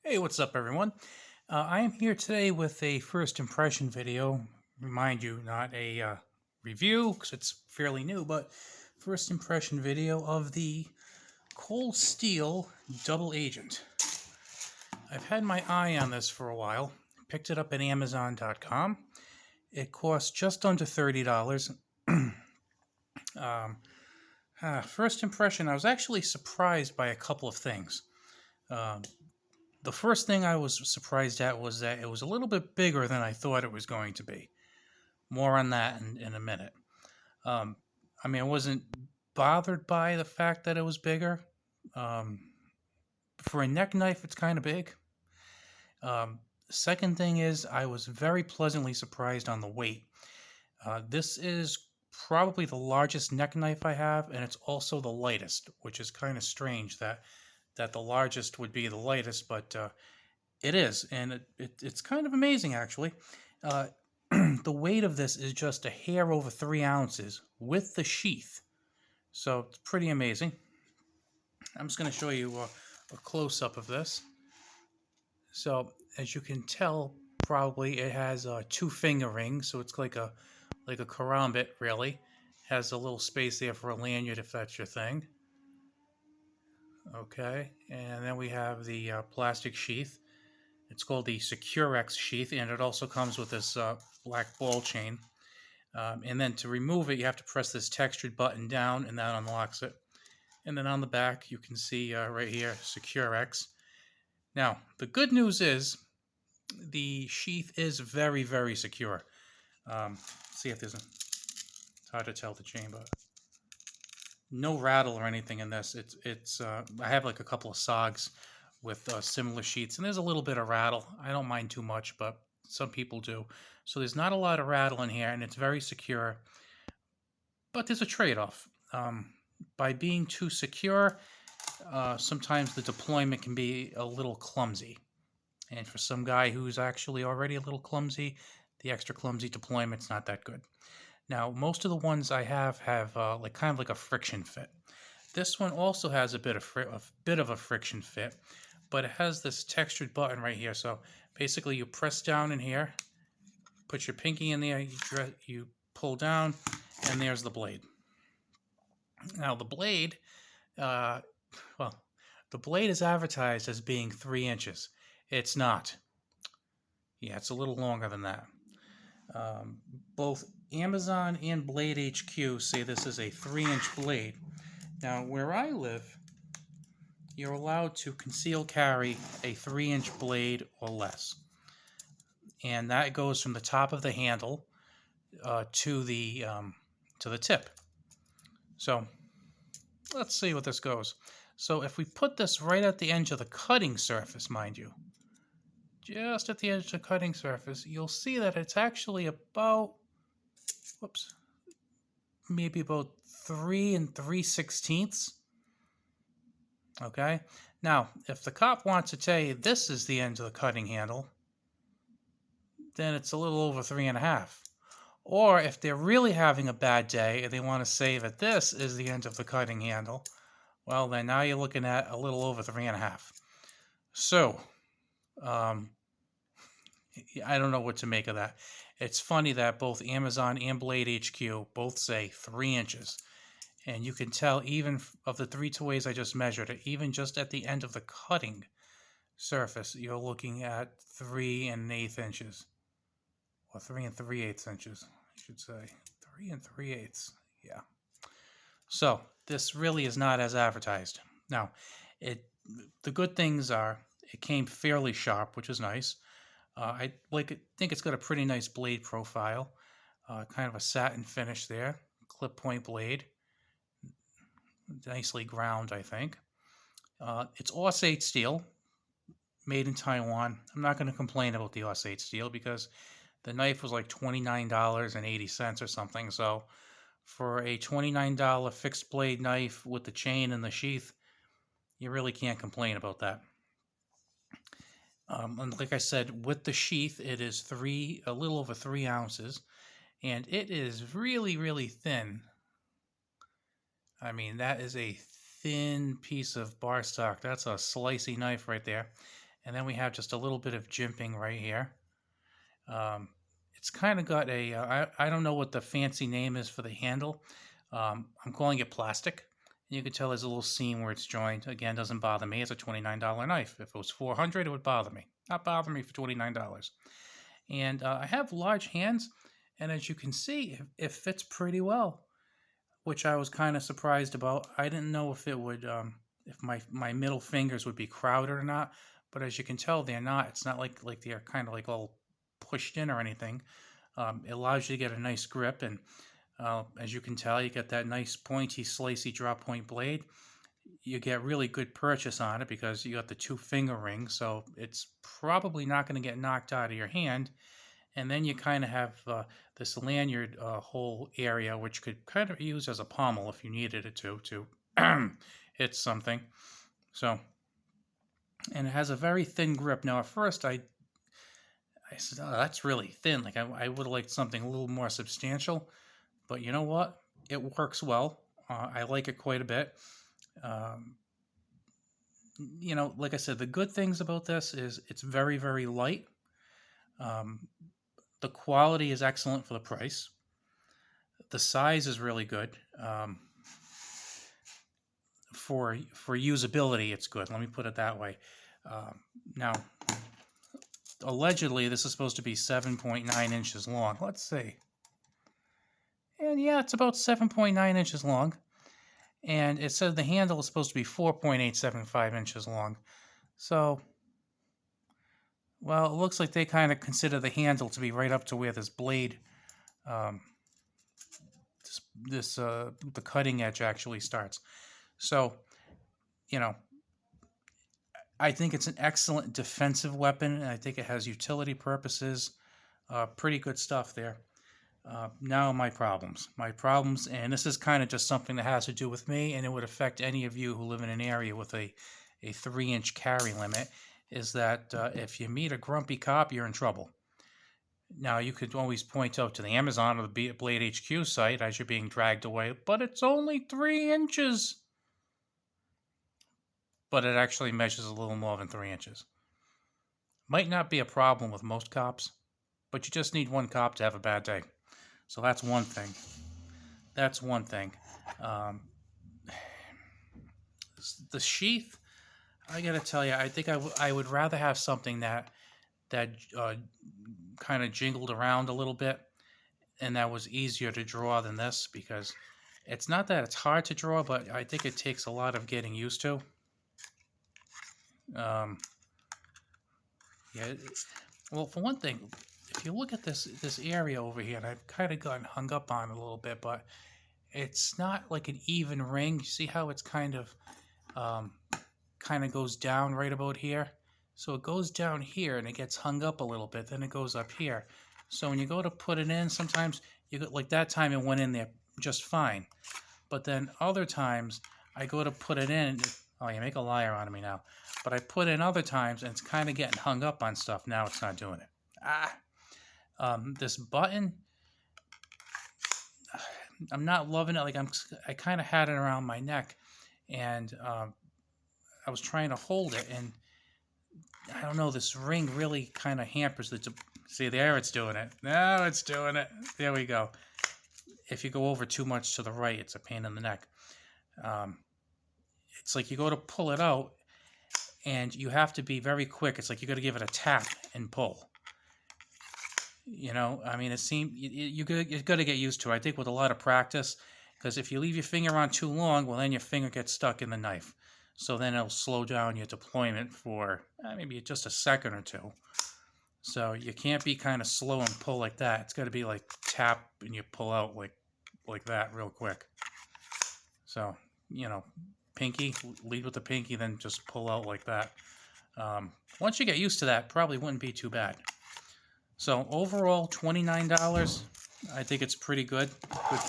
Hey, what's up, everyone? I am here today with a first impression video. Remind you, not a review because it's fairly new, but first impression video of the Cold Steel Double Agent. I've had my eye on this for a while. Picked it up at Amazon.com. It costs just under $30. um, First impression, I was actually surprised by a couple of things. Um, The first thing I was surprised at was that it was a little bit bigger than I thought it was going to be. More on that in a minute. Um, I wasn't bothered by the fact that it was bigger. Um, for a neck knife, it's kind of big. Second thing is, I was very pleasantly surprised on the weight. This is probably the largest neck knife I have, and it's also the lightest, which is kind of strange that the largest would be the lightest, but it is, and it's kind of amazing actually. Uh, the weight of this is just a hair over 3 ounces with the sheath, so it's pretty amazing. I'm just going to show you a close up of this. So as you can tell, probably it has two finger rings, so it's like a karambit really. Has a little space there for a lanyard if that's your thing. Okay, and then we have the plastic sheath. It's called the Securex sheath, and it also comes with this black ball chain. And then to remove it, you have to press this textured button down, and that unlocks it. And then on the back, you can see right here, Securex. Now, the good news is the sheath is very, very secure. See if there's a... It's hard to tell the chain, but no rattle or anything in this. It's I have like a couple of SOGs with similar sheets, and there's a little bit of rattle. I don't mind too much, but some people do. So there's not a lot of rattle in here, and it's very secure. But there's a trade-off. By being too secure, sometimes the deployment can be a little clumsy. And for some guy who's actually already a little clumsy, the extra clumsy deployment's not that good. Now, most of the ones I have like kind of like a friction fit. This one also has a bit of a friction fit, but it has this textured button right here. So basically, you press down in here, put your pinky in there, you pull down, and there's the blade. Now, the blade, uh, well, the blade is advertised as being 3 inches. It's not. Yeah, it's a little longer than that. Both Amazon and Blade HQ say this is a 3-inch blade. Now, where I live, you're allowed to conceal carry a 3-inch blade or less. And that goes from the top of the handle to the tip. So let's see what this goes. So if we put this right at the edge of the cutting surface, mind you, just at the edge of the cutting surface, you'll see that it's actually about, maybe about 3 3/16. Okay? Now, if the cop wants to tell you this is the end of the cutting handle, then it's a little over 3.5. Or if they're really having a bad day and they want to say that this is the end of the cutting handle, well, then now you're looking at a little over 3.5. So, I don't know what to make of that. It's funny that both Amazon and Blade HQ both say 3 inches. And you can tell even of the 3 ways I just measured it, even just at the end of the cutting surface, you're looking at 3 1/8 inches. Or 3 3/8 inches, I should say. 3 3/8. Yeah. So this really is not as advertised. Now, the good things are it came fairly sharp, which is nice. I think it's got a pretty nice blade profile, kind of a satin finish there, clip point blade, nicely ground, I think. It's Auss-8 steel, made in Taiwan. I'm not going to complain about the Auss-8 steel because the knife was like $29.80 or something. So for a $29 fixed blade knife with the chain and the sheath, you really can't complain about that. And like I said, with the sheath, it is a little over 3 ounces, and it is really, really thin. I mean, that is a thin piece of bar stock. That's a slicey knife right there. and then we have just a little bit of jimping right here. Um, it's kind of got a, I don't know what the fancy name is for the handle. I'm calling it plastic. You can tell there's a little seam where it's joined. Again, doesn't bother me. It's a $29 knife. If it was $400, it would bother me. Not bother me for $29. And I have large hands, and as you can see, it fits pretty well, which I was kind of surprised about. I didn't know if it would, if my middle fingers would be crowded or not. But as you can tell, they're not. It's not like they're kind of like all pushed in or anything. It allows you to get a nice grip, and as you can tell, you get that nice pointy, slicey drop point blade. You get really good purchase on it because you got the 2 finger ring, so it's probably not going to get knocked out of your hand. And then you kind of have this lanyard hole area, which could kind of use as a pommel if you needed it to hit something. So, and it has a very thin grip. Now, at first, I said, oh, that's really thin. Like, I would have liked something a little more substantial. But you know what? It works well. I like it quite a bit. Like I said, the good things about this is it's very, very light. The quality is excellent for the price. The size is really good. For usability, it's good. Let me put it that way. Now, allegedly, this is supposed to be 7.9 inches long. Let's see. And yeah, it's about 7.9 inches long. And it said the handle is supposed to be 4.875 inches long. So, well, it looks like they kind of consider the handle to be right up to where this blade, the cutting edge actually starts. So, I think it's an excellent defensive weapon, and I think it has utility purposes. Pretty good stuff there. Now my problems, and this is kind of just something that has to do with me, and it would affect any of you who live in an area with a 3-inch carry limit, is that if you meet a grumpy cop, you're in trouble. Now, you could always point out to the Amazon or the Blade HQ site as you're being dragged away, but it's only 3 inches. But it actually measures a little more than 3 inches. Might not be a problem with most cops, but you just need one cop to have a bad day. So that's one thing. The sheath, I gotta tell you, I think I would rather have something that kind of jingled around a little bit and that was easier to draw than this, because it's not that it's hard to draw, but I think it takes a lot of getting used to. Well, for one thing, if you look at this area over here, and I've kind of gotten hung up on it a little bit, but it's not like an even ring. You see how it's kind of goes down right about here? So it goes down here and it gets hung up a little bit, then it goes up here. So when you go to put it in, sometimes like that time it went in there just fine. But then other times I go to put it in, oh, you make a liar out of me now. But I put in other times and it's kind of getting hung up on stuff. Now it's not doing it. This button, I'm not loving it. Like I kind of had it around my neck, and I was trying to hold it, and I don't know, this ring really kind of hampers the. See, there it's doing it. Now it's doing it. There we go. If you go over too much to the right, it's a pain in the neck. It's like you go to pull it out, and you have to be very quick. It's like you got to give it a tap and pull. I mean, it seems you got to get used to it. I think with a lot of practice, because if you leave your finger on too long, well, then your finger gets stuck in the knife. So then it'll slow down your deployment for maybe just a second or two. So you can't be kind of slow and pull like that. It's got to be like tap and you pull out like that real quick. So, pinky, lead with the pinky, then just pull out like that. Once you get used to that, probably wouldn't be too bad. So overall, $29. I think it's pretty good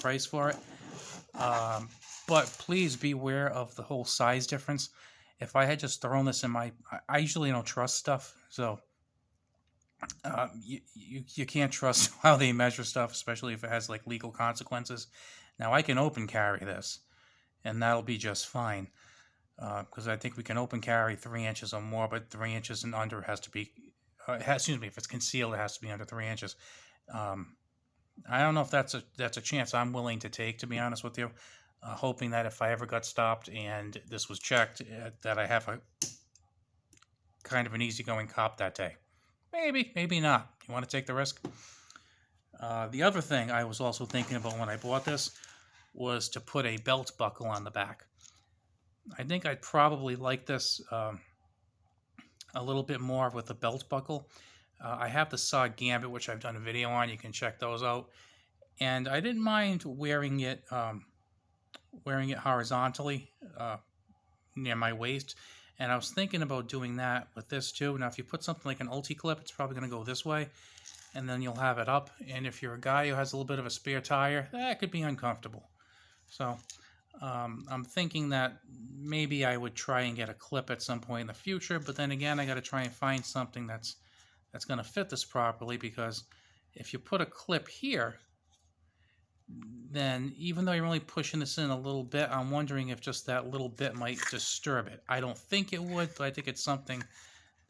price for it. But please beware of the whole size difference. If I had just thrown this in I usually don't trust stuff, so you can't trust how they measure stuff, especially if it has like legal consequences. Now I can open carry this, and that'll be just fine. because I think we can open carry 3 inches or more, but 3 inches and under has to be, excuse me, if it's concealed, it has to be under 3 inches. I don't know if that's a chance I'm willing to take, to be honest with you. Hoping that if I ever got stopped and this was checked, that I have a kind of an easygoing cop that day. Maybe, maybe not. You want to take the risk? The other thing I was also thinking about when I bought this was to put a belt buckle on the back. I think I'd probably like this a little bit more with a belt buckle. I have the Saw Gambit, which I've done a video on. You can check those out. And I didn't mind wearing it horizontally near my waist. And I was thinking about doing that with this too. Now, if you put something like an ulti clip, it's probably going to go this way, and then you'll have it up. And if you're a guy who has a little bit of a spare tire, that could be uncomfortable. So I'm thinking that maybe I would try and get a clip at some point in the future. But then again, I got to try and find something that's going to fit this properly, because if you put a clip here, then even though you're only pushing this in a little bit, I'm wondering if just that little bit might disturb it. I don't think it would, but I think it's something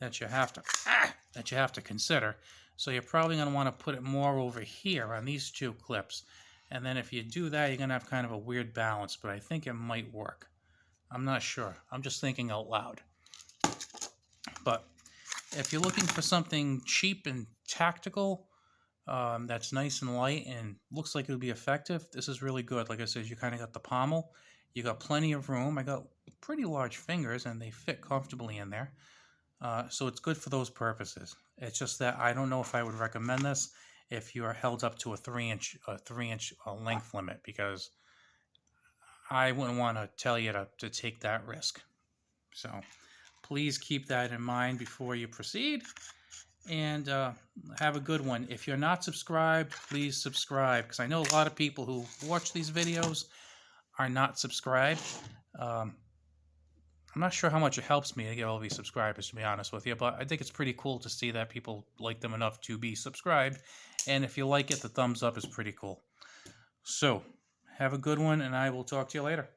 that you have to consider. So you're probably going to want to put it more over here on these two clips. And then if you do that, you're going to have kind of a weird balance, but I think it might work. I'm not sure. I'm just thinking out loud. But if you're looking for something cheap and tactical, that's nice and light and looks like it would be effective, this is really good. Like I said, you kind of got the pommel. You got plenty of room. I got pretty large fingers and they fit comfortably in there. So it's good for those purposes. It's just that I don't know if I would recommend this if you are held up to a 3-inch length limit, because I wouldn't want to tell you to take that risk. So please keep that in mind before you proceed. And have a good one. If you're not subscribed, please subscribe, because I know a lot of people who watch these videos are not subscribed. I'm not sure how much it helps me to get all these subscribers, to be honest with you, but I think it's pretty cool to see that people like them enough to be subscribed. And if you like it, the thumbs up is pretty cool. So, have a good one, and I will talk to you later.